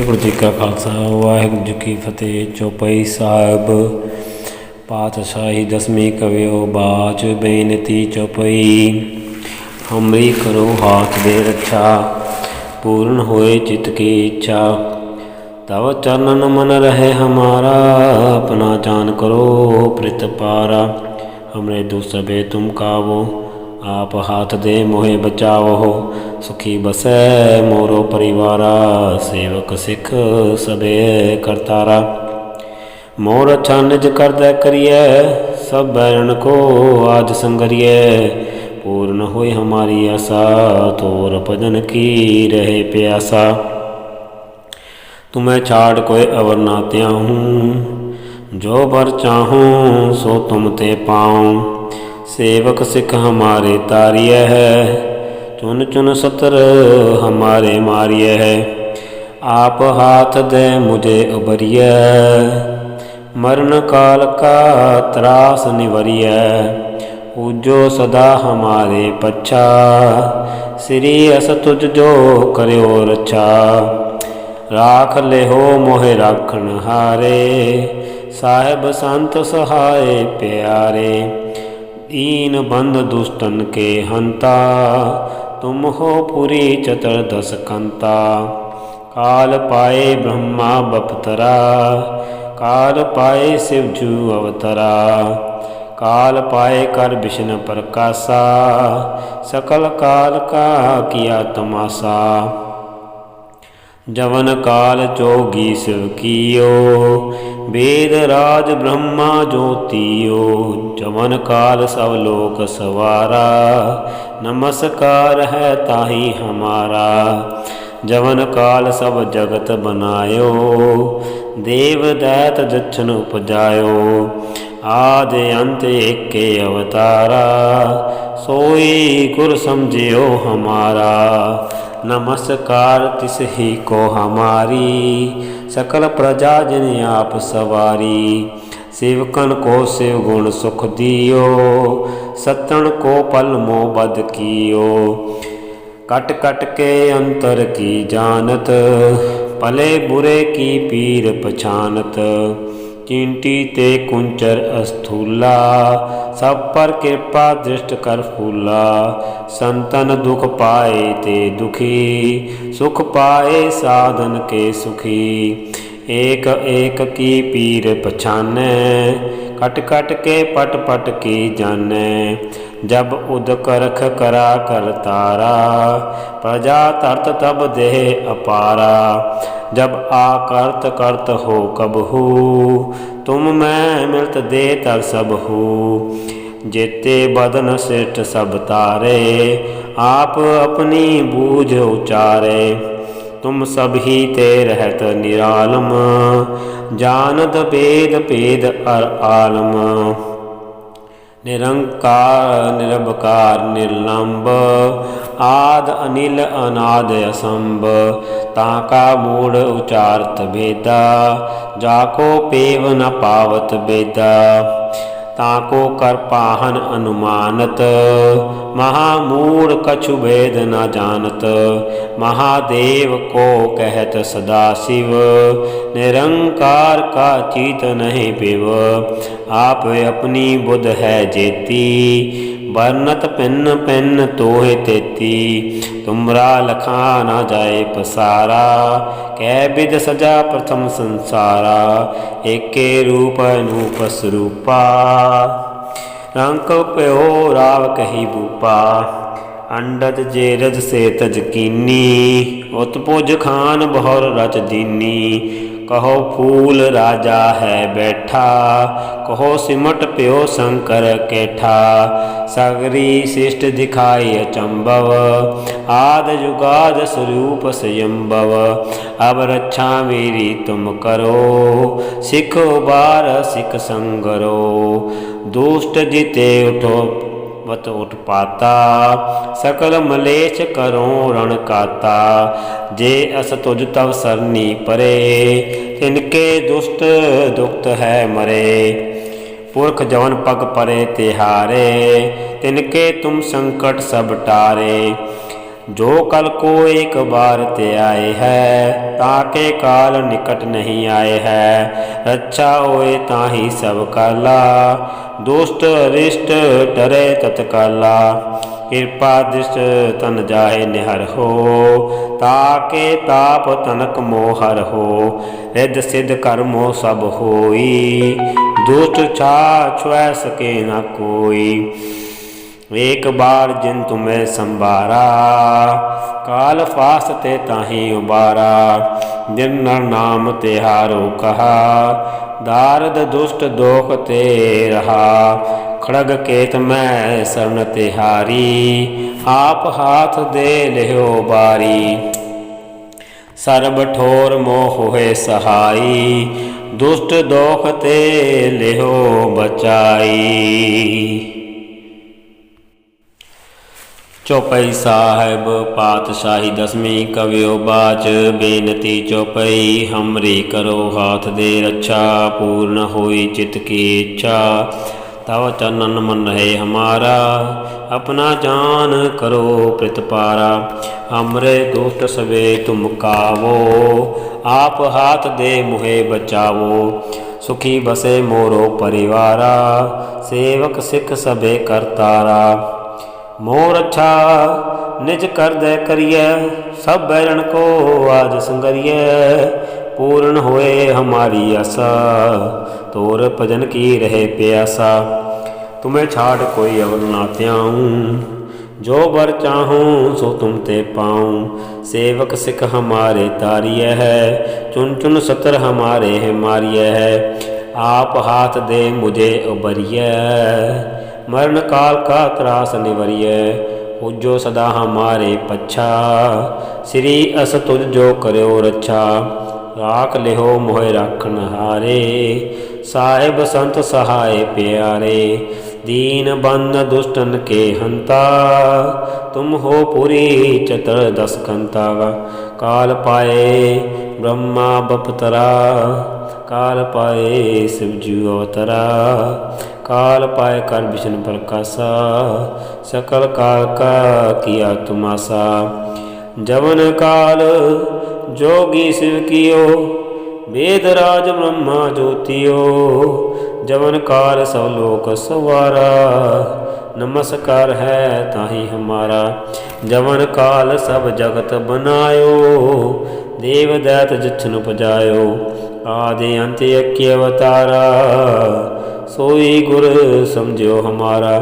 ਵਾਹਿਗੁਰੂ ਜੀ ਕਾ ਖਾਲਸਾ ਵਾਹਿਗੁਰੂ ਜੀ ਕੀ ਫਤਿਹ। ਚੌਪਈ ਸਾਹਿਬ ਪਾਤਸ਼ਾਹੀ ਦਸਵੀਂ ਕਵਿਓ ਬਾਚ ਬੇਨਤੀ ਚੌਪਈ। ਹਮਰੀ ਕਰੋ ਹਾਥ ਦੇ ਰੱਛਾ, पूर्ण होए चित्त की इच्छा। तव चरणन मन रहे हमारा, अपना जान करो प्रित पारा। हमरे दुसबे तुम कावो, आप हाथ दे मोहे बचावो। सुखी बसै मोरो परिवारा, सेवक सिख सबे करतारा। मोर अच्छा निज कर दै करिए, सब बैरन को आज संगरिए। पूर्ण होई हमारी आशा, तोर भजन की रहे प्यासा। तुम्हें छाड़ कोई अवर ना त्याहूँ, जो बर चाहूँ सो तुम ते पाऊँ। सेवक सिख हमारे तारिय है, चुन चुन सतर हमारे मारिय है। आप हाथ दे मुझे उबरिय, मरण काल का त्रास निवरिय। पूजो सदा हमारे पच्छा, श्री अस तुझ जो करो रक्षा। राख ले हो मोहे राखण हारे, साहेब संत सहाय प्यारे। दीन बंद दुष्टन के हंता, तुम हो पुरी चतुर्दश कंता। काल पाए ब्रह्मा बपतरा, काल पाए शिवजू अवतरा। काल पाए कर विष्णु प्रकाशा, सकल काल का किया तमाशा। जवन काल जोगी शिव कियो, वेद राज ब्रह्मा ज्योतियो। जवन काल सब लोक सवारा, नमस्कार है ताहि हमारा। जवन काल सब जगत बनायो, देव दैत दक्षिण उपजायो। आदि अंत एके अवतारा, सोई गुर समझियो हमारा। नमस्कार तिस ही को हमारी, सकल प्रजा जिन आप सवारी। सेवकन को शिव गुण सुख दियो, सतन को पल मोह बद कियो। कट कट के अंतर की जानत, भले बुरे की पीर पछानत। चींटी ते कुंचर अस्थूला, सब पर कृपा दृष्ट कर फूला। संतन दुख पाए ते दुखी, सुख पाए साधन के सुखी। एक एक की पीर पछाने, कट कट के पट पट की जाने। जब उद करख करा कर तारा, प्रजा तरत तब देह अपारा। जब आकर्त करत हो कबहू, तुम मैं मिलत दे तर सब हो। जेते बदन श्रेष्ठ सब तारे, आप अपनी बूझ उचारे। तुम सब ही ते रहत निरालम, जानत वेद भेद अर आलम। निरंकार निरबकार निर्लंब, आद अनिल अनाद असंभ। ताका मूढ़ उचारत भेदा, जाको पेव न पावत बेदा। ताको कर पाहन अनुमानत, महामूढ़ कछु भेद न जानत। महादेव को कहत सदा शिव, निरंकार का चीत नहीं पिव। आप अपनी बुध है जेती, बरनत पिन पिन तोहे तेती। तुमरा लखा न जाए पसारा, कै विध सजा प्रथम संसारा। एके रूप अनूप स्वरूपा, रंक प्यो राव कही भूपा। अंडज जेरज से तज कीनी, उत्पुज खान बहुर रच दीनी। कहो फूल राजा है बैठा, कहो सिमट प्यो शंकर कैठा। सगरी शिष्ट दिखाई अचंभव, आद युगाद स्वरूप स्वयंभव। अब रक्षा मेरी तुम करो, सिख उबार सिख संगरो। दुष्ट जिते उठो वत उत्पाता, सकल मलेच्छ करो रण काता। जे अस तुझ तव सरनी परे, तिनके दुष्ट दुखत है मरे। पुरख जवन पग परे तिहारे, तिनके तुम संकट सब टारे। जो कल को एक बार ते आए है, ताके काल निकट नहीं आए है। रक्षा होए ताहि सब काला, दुष्ट अरिष्ट डरे तत्काला। कृपा दृष्ट तन जाहे निहर हो, ताके ताप तनक मोहर हो। रिद्ध सिद्ध कर्मो सब होई, दुष्ट छा छुए सके न कोई। एक बार जिन तुम्हें संभारा, काल फास ते ताहि उबारा। जिन नर नाम तिहारो कहा, दारद दुष्ट दोख ते रहा। खड़ग केत मैं शरण तिहारी, आप हाथ दे लिहो बारी। सर्ब ठोर मोह होए सहाई, दुष्ट दोख ते लिहो बचाई। चौपाई साहिब पातशाही दसवीं कवियो बाच बेनती चौपाई। हमरी करो हाथ दे रक्षा, पूर्ण होई चित्त की इच्छा। तव चरणन मन रहे हमारा, अपना जान करो प्रतिपारा। हमरे दुष्ट सवे तुम कावो, आप हाथ दे मुहे बचावो। सुखी बसे मोरो परिवारा, सेवक सिख सभे करतारा। मोर अच्छा निज कर दे करिए, सब बैरन को आज संगरिए। पूर्ण होए हमारी आशा, तोर भजन की रहे प्यासा। तुम्हें छाड़ कोई अवर ना त्याऊँ, जो बर चाहूँ सो तुम ते पाऊँ। सेवक सिख हमारे तारिय है, चुन चुन सतर हमारे है मारिय है। आप हाथ दे मुझे उबरिय, मरण काल का त्रास निवरिय। उज्जो सदा हमारे पच्छा, श्री अस तुझ जो करो रक्षा। राख लिहो मोह राखन हारे, साहिब संत सहाय प्यारे। दीन बंद दुष्टन के हंता, तुम हो पुरी चतर दस कंता। काल पाए ब्रह्मा बपतरा, काल पाए शिवजू अवतरा। काल पाए कर विष्णु प्रकाशा, सकल काल का किया तुमासा। जवन काल जोगी शिव कियो, वेद राज ब्रह्मा ज्योतियो। जवन काल सब लोक सवारा, नमस्कार है ताहि हमारा। जवन काल सब जगत बनायो, देव दैत जिछन उपजायो। आदि अंत एक अवतारा, सोई गुर समझो हमारा।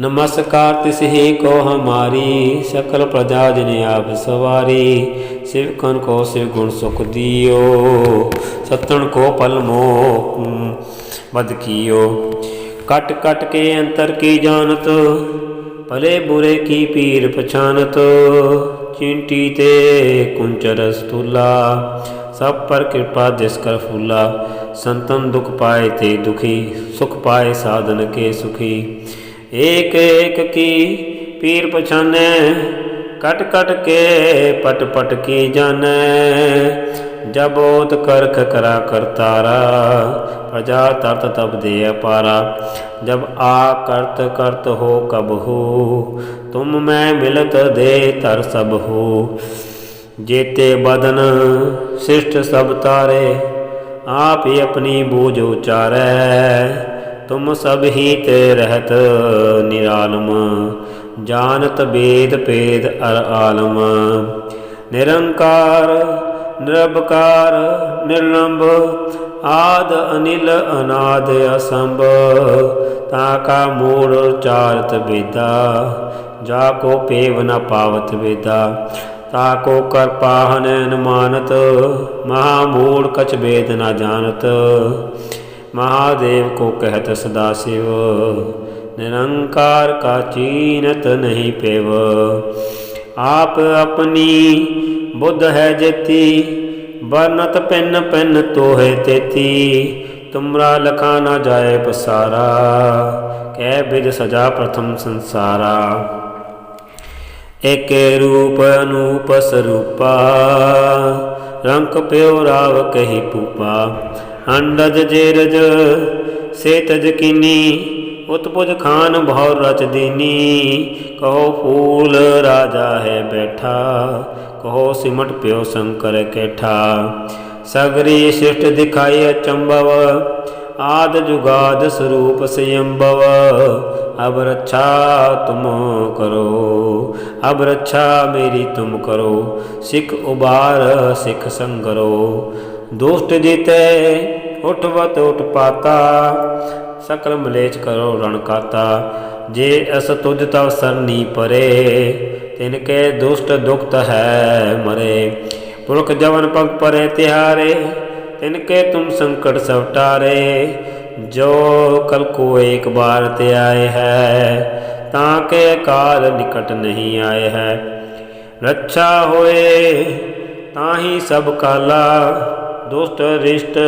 नमस्कार तिस ही को हमारी, सकल प्रजा जिन आप सवारी। शिवकन को शिव गुण सुख दियो, सतन को पल मोह बद कियो। कट कट के अंतर की जानत, भले बुरे की पीर पछानत। चिंटी ते कुंचर स्थूला, सब पर कृपा जिसकर फूला। संतन दुख पाए ते दुखी, सुख पाए साधन के सुखी। एक एक की पीर पछाने, कट कट के पट पट की जाने। जबोत करख करा करतारा, प्रजा तरत तब दे अपारा। जब आ करत करत हो कब हो, तुम मैं मिलत दे तर सब हो। जेते बदन शिष्ट सब तारे, आप ही अपनी बूझ उचारै। तुम सब ही ते रहत निरालम, जानत वेद पेद अर आलम। निरंकार निरबकार निर्लंब, आद अनिल अनाद असंभ। ताका मूढ़ चारत वेदा, जाको पेव न पावत वेदा। ताको कर पाहन अनुमानत, महामूढ़ कछ वेद न जानत। महादेव को कहत सदा शिव, निरंकार का चीनत नहीं पेव। आप अपनी बुद्ध है जेती, बरनत पिन पिन तो है तेती। तुमरा लखा न जाए पसारा, कै विध सजा प्रथम संसारा। एक रूप अनूप स्वरूपा, रंक प्यो राव कही पूपा। अंडज जेरज से तज कीनी, उत्पुज खान बहु रच दीनी। कहो फूल राजा है बैठा, कहो सिमट प्यो शंकर कैठा। सगरी सृष्टि दिखाई अचंभव, आद जुगाद स्वरूप स्वयंभव। अब रक्षा तुम करो, अब रक्षा मेरी तुम करो। सिख उबार सिख संगरो, दुष्ट जीते उठवत उठ पाता। सकल मलेच करो रण काता। जे अस तुझ तव सरनी परे, तिनके दुष्ट दुखत है मरे। पुरख जवन पग परे तिहारे, तिनके तुम संकट सब टारे। जो कल को एक बार ते आए है, ताके काल निकट नहीं आए है। रक्षा होए ताही सब काला, दुष्ट रिष्ट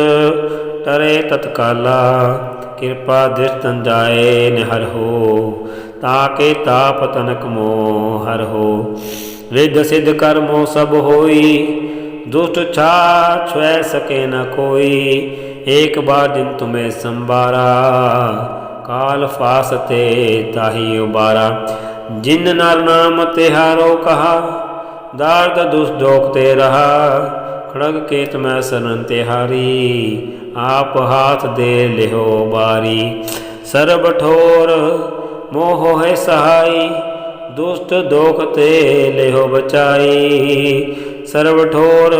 टरे तत्काला। कृपा दृष्ट जाए निहर हो, ताके ताप तनक मोह हर हो। रिद्ध सिद्ध कर्मो सब होई, दुष्ट छा छुए सके न कोई। एक बार दिन तुम्हें संबारा, काल फासते ताही उबारा। जिन नर नाम तिहारो कहा, दार्द दुष्ट दोखते रहा। खड़ग केत में शरण तिहारी, आप हाथ दे लिहो बारी। सर्ब ठोर मोह है सहाई, दुष्ट दोखते लिहो बचाई। सर्व ठोर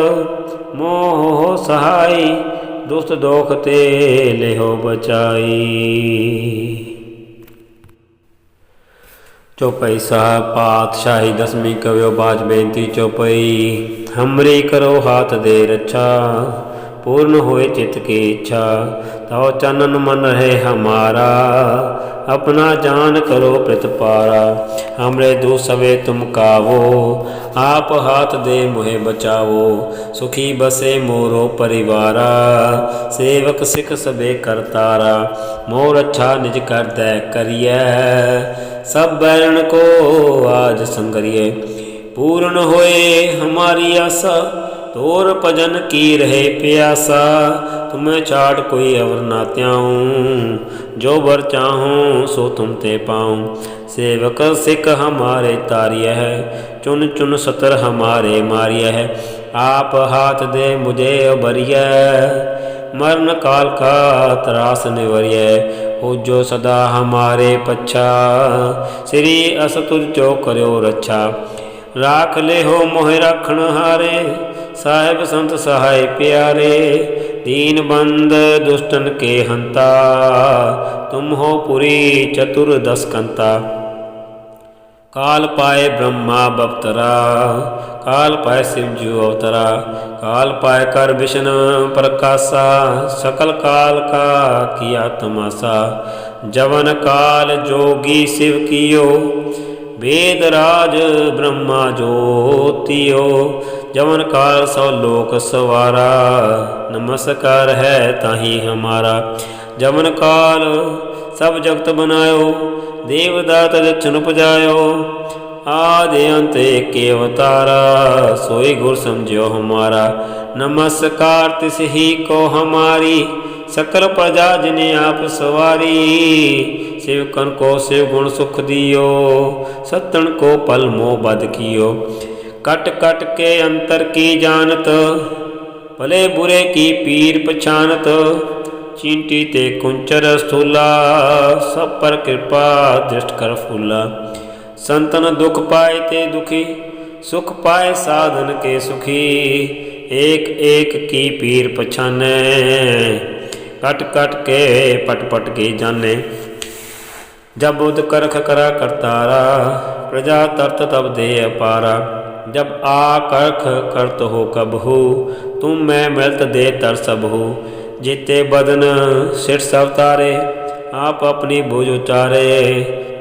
मोह सहाई, दुष्ट दोखते लिहो बचाई। चौपाई साहब पातशाही दसवीं कवियो बाज बेनती चौपाई। हमरी करो हाथ दे रक्षा, पूर्ण होए चित्त की इच्छा। तव चनन मन रहे हमारा, अपना जान करो प्रतिपारा। हमरे दूसवे तुम कावो, आप हाथ दे मुहे बचावो। सुखी बसे मोरो परिवारा, सेवक सिख सबे करतारा। मोर अच्छा निज कर दै करिए, सब बैरण को आज संगरिए। पूर्ण होए हमारी आशा, तोर भजन की रहे प्यासा। तुम्हें छाड़ कोई अवर ना त्याऊँ, जो बर चाहूँ सो तुम ते पाऊँ। सेवक सिख हमारे तारिय है, चुन चुन सतर हमारे मारिय है। आप हाथ दे मुझे उबरिय, मरण काल का त्रास निवरिय। हो जो सदा हमारे पच्छा, श्री अस तुझ जो करो रक्षा। राख ले हो मोहि राखण हारे, साहिब संत सहाय प्यारे। दीन बंद दुष्टन के हंता, तुम हो पुरी चतुर दस कंता। काल पाए ब्रह्मा बप्तरा, काल पाए शिवजू अवतरा। काल पाए कर विष्णु प्रकाशा, सकल काल का किया तमाशा। जवन काल जोगी शिव कियो, वेद राज ब्रह्मा ज्योतियो। जवन काल सौ लोक सवारा, नमस्कार है ताही हमारा। जवन काल सब जगत बनायो, देवदात दक्षिण उपजायो। आदि अंत एक अवतारा, सोई गुर समझो हमारा। नमस्कार तिस ही को हमारी, सकल प्रजा जिने आप सवारी। शिवकन को शिव गुण सुख दियो, सत्तन को पल मोह बद कियो। कट कट के अंतर की जानत, भले बुरे की पीर पछानत। चींटी ते कुंचर स्थूला, सब पर कृपा दृष्ट कर फूला। संतन दुख पाए ते दुखी, सुख पाए साधन के सुखी। एक एक की पीर पछाने, कट कट के पट पट की जाने। जब बुद्ध करख करा करतारा, प्रजा तरत तब दे अपारा। जब आ करख करत हो कबहू, तुम मैं मिलत दे तर सबहू। जीते बदन सिर सब तारे, आप अपनी भुज उचारे।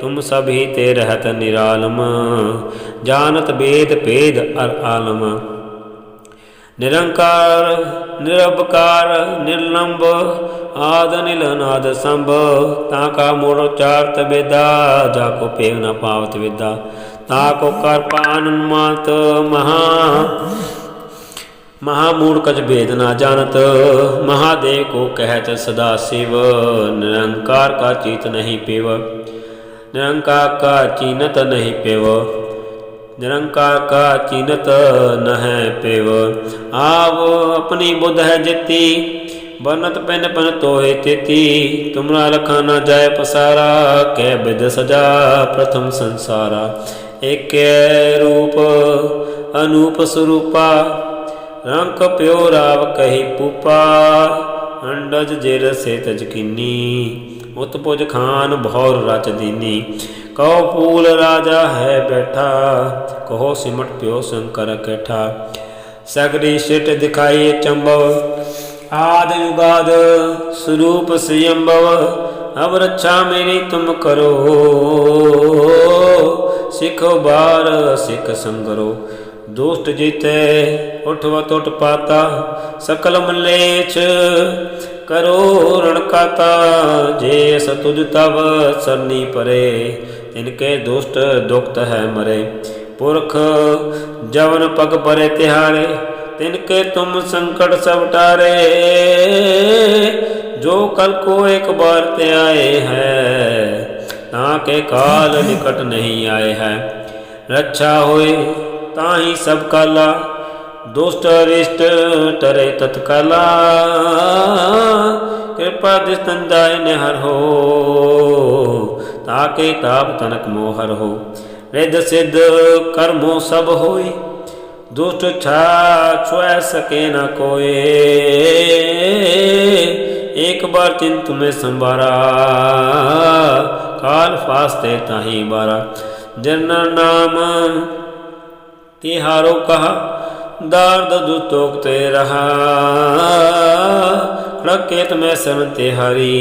तुम सभी ते रहत निरालम, जानत वेद भेद अर आलम। निरंकार निरबकार निर्लंब, आद नील नाद संभ। ताका मूल उच्चारत वेदा, जाको पेव न पावत विद्या। ताको कर पान मात महा, महामूढ़ कछ भेद ना जानत, महादेव को कहत सदा शिव। निरंकार का चीत नहीं पेव, निरंकार का चीनत नहीं पेव, निरंकार का चीनत न है पेव। आव अपनी बुध है जिति, बनत पेन पन तोहे तेती। तुमरा लखा न जाय पसारा, कै विध सजा प्रथम संसारा। एक रूप अनूप स्वरूपा, रंक प्यो राव कही पूपा। अंडज जेर से तजकिनी, उत्पुज खान भौर रच दीनी। कहो फूल राजा है बैठा, कहो सिमट प्यो शंकर कैठा। सगरी सिट दिखाई चंबव, आद युगाद स्वरूप स्वयंभव। अब रक्षा मेरी तुम करो, सिखो बार सिख संगरो। दुष्ट जीते उठवत उठ पाता, सकल मलेच्छ करो रणकाता। जे सतुज तब सरनी परे, इनके दुष्ट दुखत है मरे। पुरख जवन पग परे तिहारे, तिनके तुम संकट सब टारे। जो कल को एक बार ते आए हैं, ताके काल निकट नहीं आए हैं। रक्षा होए ताही सब काला, दुष्ट अरिष्ट टरे तत्काला। कृपा दिस्तन जाय निहर हो, ताके ताप तनक मोहर हो। रिद्ध सिद्ध कर्मो सब होई, दुष्ट छा छुए सके न कोई। एक बार चिंत में संभारा, काल फास्ते ताही बारा। जन नाम तिहारो कहा, दार्द दुतोकते रहा। खड़केत में शरण तिहारी,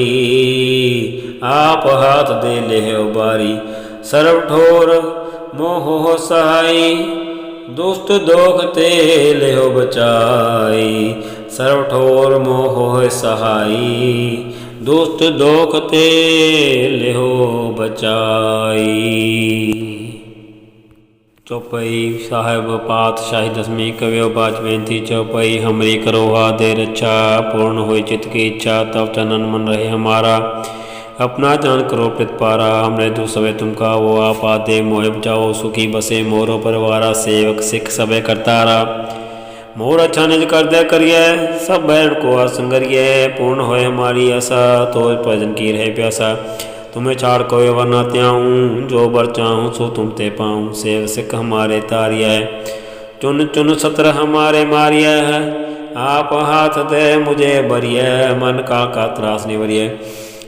आप हाथ दे ले बारी। सर्व ठोर मोह सहाई, दुष्ट दोख ते लेहो बचाई। सर्व ठोर मोह सहाई, दुष्ट दोख ते लेहो बचाई। चौपाई साहिब पातशाही दसवीं कवियो बाच बेनती चौपाई। हमरी करो हा दे रक्षा, पूर्ण होई चित्त की इच्छा। तब चनन मन रहे हमारा, अपना जान करो प्रतिपारा। हमरे दु सवे तुम का वो आप आदे, मोहे बचाओ सुखी बसे मोरो परिवारा। सेवक सिख सबे करतारा, मोर अच्छा निज कर दे करिए। सब बैठ को असंगरिए, पूर्ण होए हमारी आशा। तो भजन की रहे प्यासा, तुम्हें छाड़ कोई वर न त्याऊँ। जो बर चाहूँ सो तुम ते पाऊँ। सेव सिख हमारे तारिया है, चुन चुन सत्र हमारे मारिया है। आप हाथ दे मुझे बरिया, मन का त्रास निवरिय।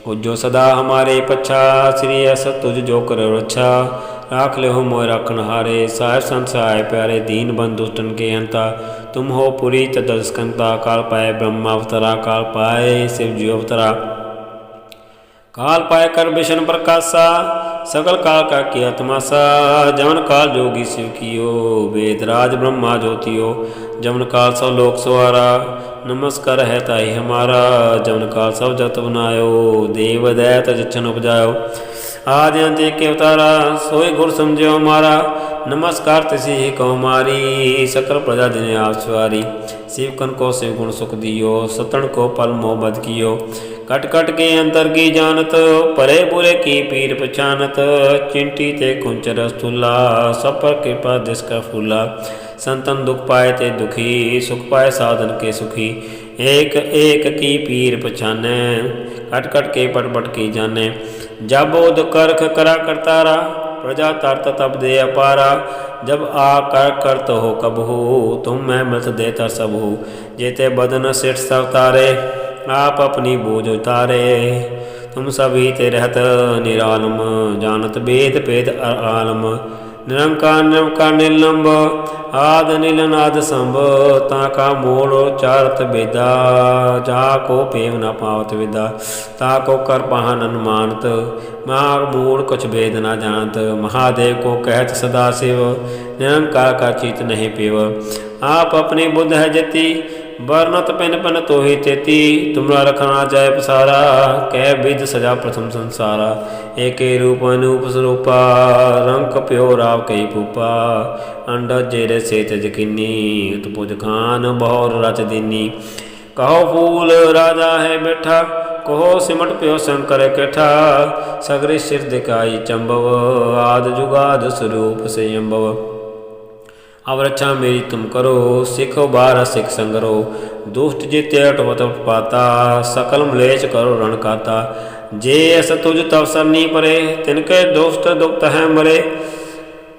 उज्जो सदा हमारे पच्छा, श्री अस तुझ जो करो रक्षा। राख ले हो मोय राखन हारे, साहिब संत सहाय प्यारे। दीन बंधु दुष्टन के हंता, तुम हो पुरी तदस्कंता। काल पाए ब्रह्मा अवतरा, काल पाए शिव जी अवतरा। काल पाए कर विष्णु प्रकाशा, सकल काल का किया तमाशा। जमन काल जोगी शिव कियो, वेदराज ब्रह्मा ज्योतियो। जमन काल सब लोक सवारा, नमस्कार है ताई हमारा। जमन काल सब जगत बनायो, देव दैत जच्छन उपजायो। आदि अंत के अवतारा, सोई गुर समझो हमारा। नमस्कार तिसी ही कौमारी, सकल प्रजा जिन्हें आप सवारी। शिव कन को शिव गुण सुख दियो, सतन को पल मोह बद कियो। कट कट के अंतर की जानत, परे बुरे की पीर पहचानत। चिंटी ते कुंचर स्थूला, सब पर कृपा दिसका फूला। संतन दुख पाए ते दुखी, सुख पाए साधन के सुखी। एक एक की पीर पहचाने, कट कट के पट पट की जाने। जब उद करख करा करतारा, प्रजा तरत तब दे अपारा। जब आ कर करत हो कब हो, तुम मैं मृत देता सब हो। जेते बदन सिठ सब तारे, आप अपनी बोझ उतारे। तुम सभी ते रहत निरालम, जानत वेद पेद आलम। निरंकार निरंकार निलंब, आद नील नाद संभ। ताका मोड़ चारत बेदा, जाको पेव न पावत विदा। ताको कर पाहन अनुमानत, मार मूड़ कुछ भेद न जानत। महादेव को कहत सदा शिव, निरंकार का चीत नहीं पीव। आप अपनी बुद्ध है जति, बरनत पिन पिन तो ही तेती, तुमरा रखना जाय पसारा, कह विध सजा प्रथम संसारा। एके रूप अनूप स्वरूपा, रंग कप्यो राव कई फूपा, अंडज जेरे से तेज किन्नी, उत्पुज खान बहुर रच दीनी। कहो फूल राजा है बैठा, कहो सिमट प्यो शंकर कैठा, सगरे सिर दिखाई चंबव, आद जुगाद स्वरूप से अम्बव। अब रक्षा मेरी तुम करो, सिखो बारह सिख संगरो, दुष्ट जिते अटवत पाता, सकल मलेच करो रण काता। जे अस तुझ तव सरनी परे, तिनके दुष्ट दुप्त है मरे,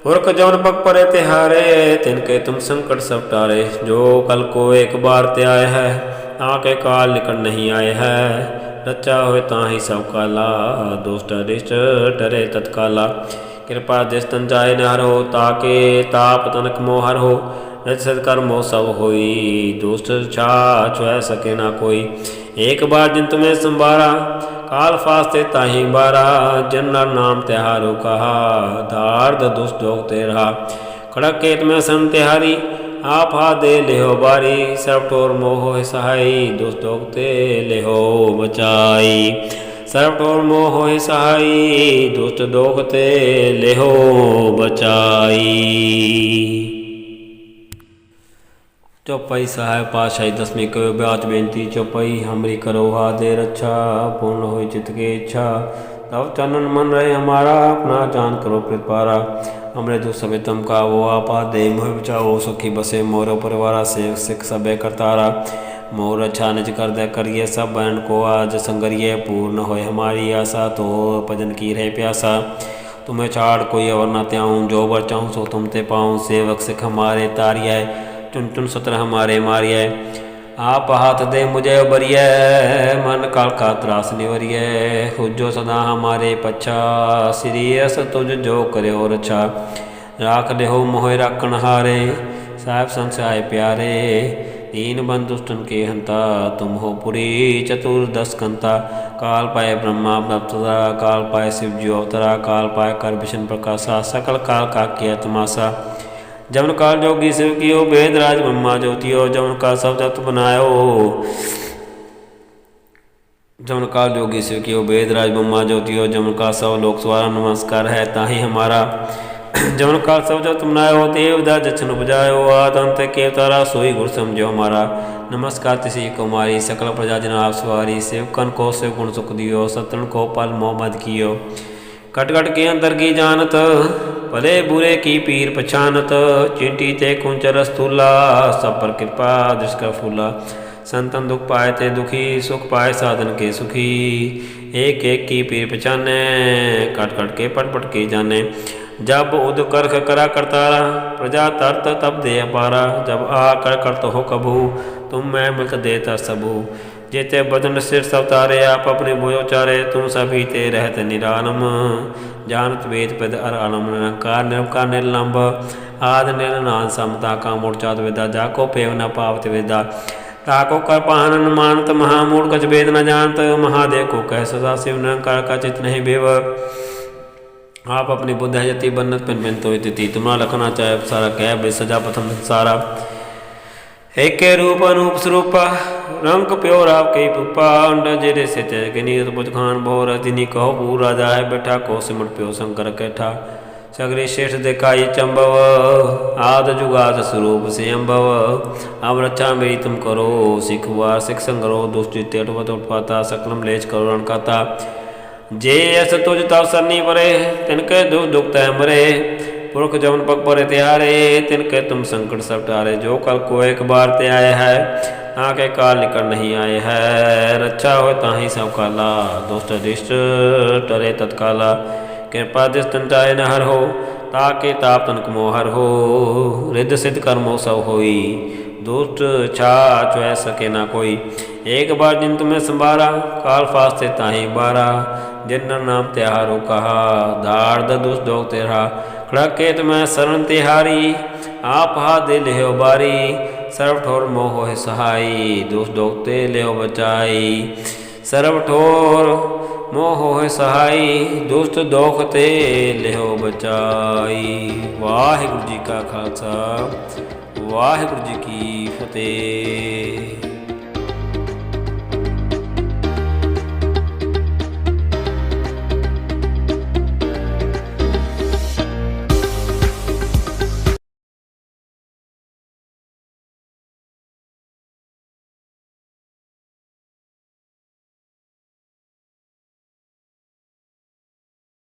पुरख जौन पग परे तिहारे, तिनके तुम संकट सब टारे। जो कल को एक बार त्याय है, आके काल निकट नहीं आए है, रचा होए ताहि सब काला, दुष्ट अरिष्ट डरे तत्काला। कृपा दिस तन जाय न हर हो, ताके ताप तनक मोहर हो, रज सत्कर्म मोह सब होई, दुष्ट छाछ छुए सके ना कोई। एक बार जिन तुम्हें संभारा, काल फास्ते ताहि बारा, जन नर नाम त्योहारो कहा, दार्द दुष्ट दोग ते रहा। खड़क केत में सन तिहारी, आप हा दे लेहो बारी, सर्व ठोर मोह सहाई, दुष्ट दोग ते लेहो बचाई। सर्व ठोर मोह सहाई, दुष्ट दोग ते लेहो बचाई। चौपाई साहिब पातशाही दसवीं कयो ब्याज बेनती चौपाई। हमरी करो हा दे रक्षा, पूर्ण हो चित्त की इच्छा, तब चनन मन रहे हमारा, अपना जान करो प्रतिपारा। हमरे दुख सबे तम का वो आपा दे, मोह बचाओ सुखी बसे मोरो परिवारा, से सिख सबे करतारा। मोर अच्छा निज कर दे करिए सब बहन को, आज संगरिए पूर्ण होए हमारी आशा, तो भजन की रहे प्यासा। तुम्हें छाड़ कोई और न त्याऊँ, जो बर चाहूँ सो तुम ते पाऊँ। सेवक सिख हमारे तारिय, चुन चुन सत्र हमारे मारिय। आप हाथ दे मुझे उबरिय, मन काल का त्रास निवरिय। खुजो सदा हमारे पच्छा, श्री अस तुझ जो करे और अच्छा। राख दे हो मोह राखण हारे, साहिब संत आए प्यारे। दीन बंधु दुष्टन के हंता, तुम हो पुरी चतुर्दश कंता। काल पाए ब्रह्मा अवतरा, काल पाए शिव जी अवतरा, काल पाए कर विष्णु प्रकाशा, सकल काल का किया तमाशा। जवन काल जोगी शिव कियो, वेद राज ब्रह्मा ज्योतियो, जवन का सब जगत बनायो। जवन काल जोगी शिव कियो, वेद राज ब्रह्मा ज्योतियो, जवन का सब लोक स्वारा नमस्कार है ताहि हमारा। जवन काल सब जगत बनायो, देवदा जछन उपजायो, आद अंत के तारा सोई गुर समझो हमारा। नमस्कार तिसी कुमारी, सकल प्रजा जन आप सवारी। सेवकन को शिव गुण सुख दियो, सतन को पल मोहम्मद कियो। कट कट के अंतर की जानत, भले बुरे की पीर पछानत। चिंटी ते कुंचर स्थूला, सब पर कृपा दृष्ट फूला। संतन दुख पाए ते दुखी, सुख पाए साधन के सुखी। एक एक की पीर पहचाने, कट कट के पट पट के जाने। जब उद करख करा करतारा, प्रजा तरत तब दे अपारा। जब आ कर करत हो कभू, तुम मैं मिलत देता सबू। जेते बदन सिर सब तारे, आप अपने बोयो चारे। तुम सभी ते रहत निरालम, जानत वेद पद अर आलम। निरंकार निरंकार निर्लंब, आदि निर्नाद समता का मूर्चात विदा। जाको पेव न पावत विदा, ताको कर पाहन मानत। महामूढ़ कछ वेद न जानत, महादेव को कह सदा शिव। निरंकार का चित नहीं बेव, आप अपनी बुद्ध है जति। बन्नत पिन पिन तो तिथि, तुम्हारा लखना चाहे सारा। कह बे सजा प्रथम सारा। एक रूप अनूप स्वरूप, रंग प्योर आप कई पुपा। अंडा जेरे से तेज के नीत बुझ खान बहु रजनी। कहो पूर राजा है बैठा, को सिमट प्यो शंकर कैठा। सगरे श्रेष्ठ दिखाई चंबव, आद जुगाद स्वरूप से अम्बव। अब रक्षा मेरी तुम करो, सिख वार सिख संगरो। दुष्ट तेटवत उत्पाता, सकलम लेच करो रणकाता। जे अस तुझ तव सरनी परे, तिनके दुख दुख तय मरे। पुरख जवन पग परे त्यारे, तिनके तुम संकट सब टारे। जो कल को एक बार ते आए है, आके काल निकट नहीं आए है। रक्षा हो ताहि सब काला, दुष्ट अरिष्ट टरे तत्काला। कृपा दिस तन जाय न हर हो, ताके ताप तनक मोहर हो। रिद्ध सिद्ध कर्मो सब होई, दुष्ट छाछ छुए सके ना कोई। एक बार जिन तुम्हें संभारा, काल फास्ते ताहि बारा। जिन नाम त्योहारो कहा, दार्द दुष्ट दोग तेरा। खड़के तुम्हें शरण तिहारी, आप हा दे लेहो बारी। सर्व ठोर मोह सहाई, दुष्ट दोग ते लेहो बचाई। सर्व ठोर मोह सहाई, दुष्ट दोख ते लेहो बचाई। वाहिगुरु जी का खालसा, ਵਾਹਿਗੁਰੂ ਜੀ ਕੀ ਫਤਿਹ।